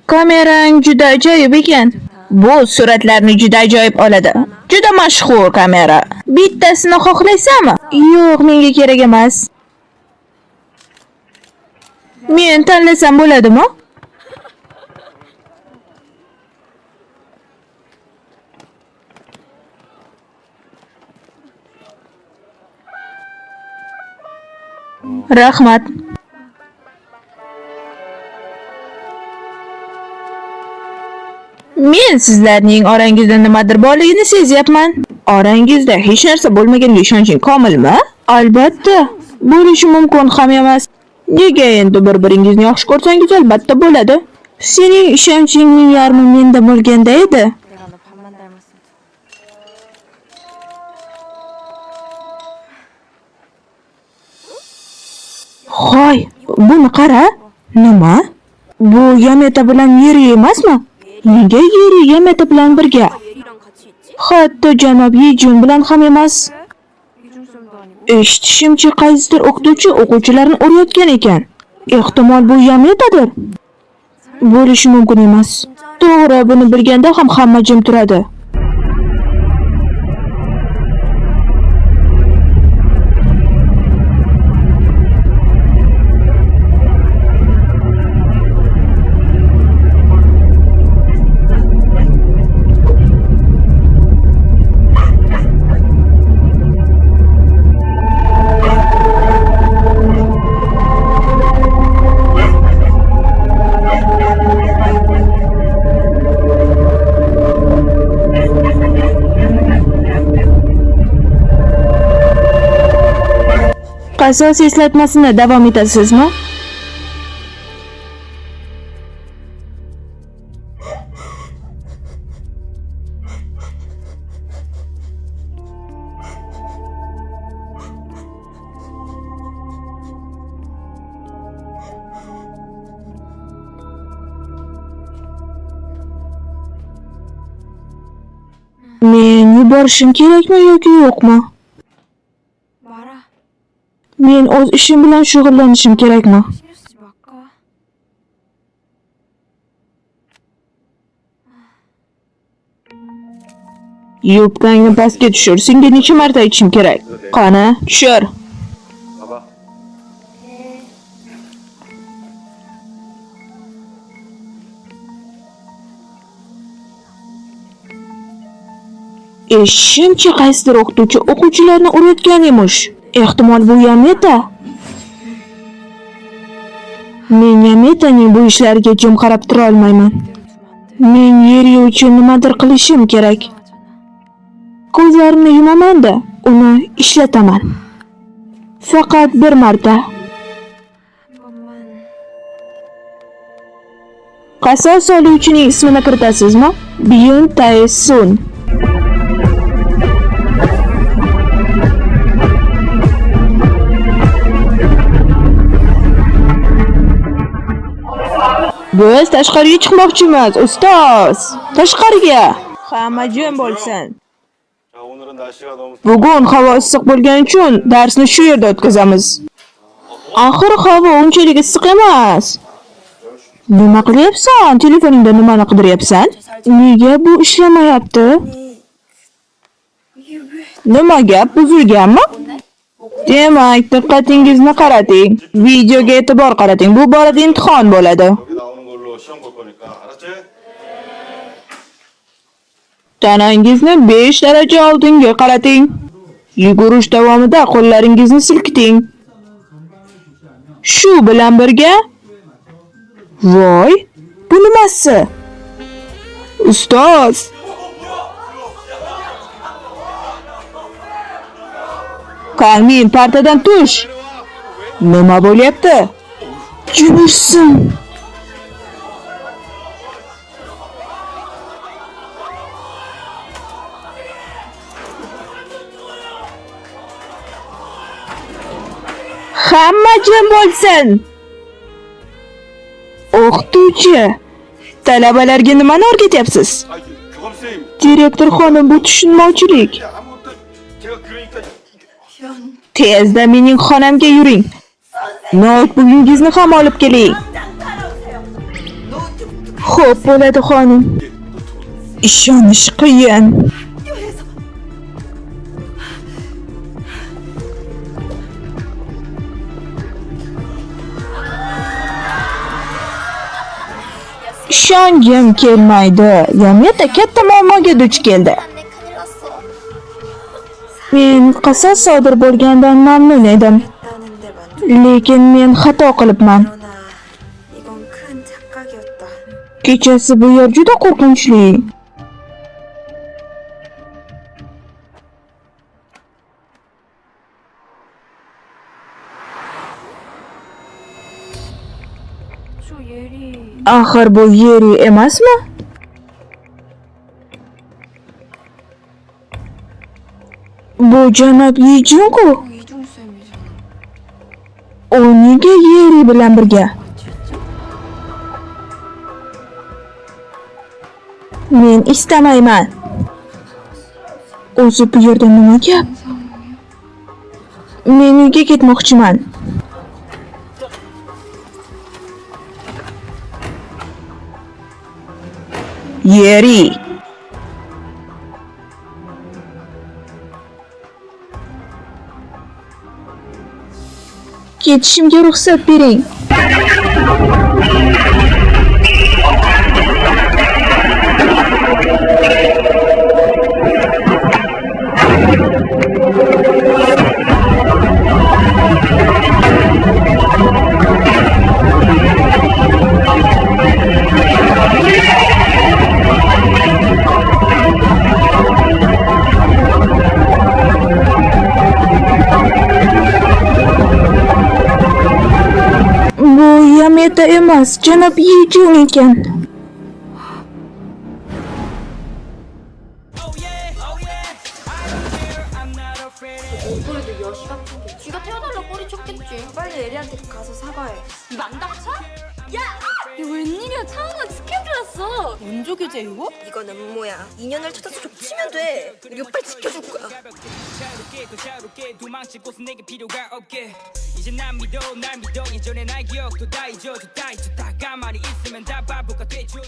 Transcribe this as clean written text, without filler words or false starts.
Kamerang juda ajoyib ekan. Bu suratlarni juda ajoyib oladi. Juda mashhur kamera. Bittasini xohlaysanmi? Yo'q, menga kerak emas. Men tanlasam bo'ladimi? Rahmat. Men sizlarning orangizda nimadir borligini sezyapman. Orangizda hech narsa bo'lmaganiga ishonching komilmi? Albatta. Bo'lishi mumkin ham emas. Nega endi bir-biringizni yaxshi ko'rsangiz albatta bo'ladi. Sening ishonchingning yarmi menda bo'lganda edi. Hoy, buni qara. Nima? Bu Yameta bilan Yeri emasmi? Nega Yeri Yameta bilan birga? Hatto janob Yejun bilan ham emas. Eshitishimcha qaysidir o'qituvchi o'quvchilarni o'rayotgan ekan. Ehtimol bu Yametadir. Bo'lishi mumkin emas. To'g'ri, buni bilganda ham hamma jim turadi. Qasos eslatmasini davom etasizmi? Men yuborishim kerakmi yoki yo'qmi? Men o'z ishim bilan shug'ullanishim kerakmi? Yubkangni pastga tushir. Senga necha marta aytishim kerak? Qani, tushir. Eshitishimcha qaysidir o'qituvchi o'quvchilarni urayotgan emish. Ehtimol bu Yameta. Men Yametaning bu ishlariga jim qarab tura olmayman. Men Yeri uchun nimadir qilishim kerak. Ko'zlarimni yumaman-da, uni ishlataman. Faqat bir marta. Qasos oluvchining ismini kiritasizmi? Byun Tae-sun. Biz tashqariga chiqmoqchimiz, ustoz. Tashqariga. Hamma jim bo'lsin. Bugun havo issiq bo'lgani uchun darsni shu yerda o'tkazamiz. Axir havo unchalik issiq emas. Nima qilyapsan? Telefoningda nimani qidiryapsan? Nega bu ishlamayapti? Nima gap, buzilganmi? Demak, diqqatingizni qarating. Videoga e'tibor qarating. Bu borada imtihon bo'ladi. Tanangizni 5 daraja oldinga qarating. Yugurish davomida qo'llaringizni silkiting. Shu bilan birga voy, bu nimasi? Ustoz. Qani, partadan tush. Nima bo'lyapti? Jumursin. Hamma jim bo'lsin. O'qituvchi, talabalarga nimani o'rgatyapsiz? Direktor xonim, bu tushunmovchilik. Tezda mening xonamga yuring. Notebookingizni ham olib keling. Xo'p bo'ladi xonim. Ishonish qiyin. Ishongim kelmaydi. Yameta katta muammoga duch keldi. Men qasos sodir bo'lgandan mamnun edim. Lekin men xato qilibman. Kechasi bu yer juda qo'rqinchli. Axir bu Yeri emasmi? Bu janob Yijun-ku. U nega Yeri bilan birga? Men istamayman. O'zi bu yerda nima gap? Men uyga ketmoqchiman. Yeri. Ketishimga ruxsat bering. Bu Yameta emas, janob Yijun ekan. 그래도 여시 같은 게 쥐가 태워달라고 꼬리 쳤겠지. 빨리 에리한테 가서 사과해. 만닥쳐? 야! 이거 웬일이야. 차은아 스케줄 났어. 원조 교재 이거? 이건 음모야. 인연을 찾아서 족치면 돼. 우리 오빠 지켜줄 거야. 이제 난 믿어 날 믿어 예전의 날 기억도 다 잊어줘 다 가만히 있으면 다 바보가 되죠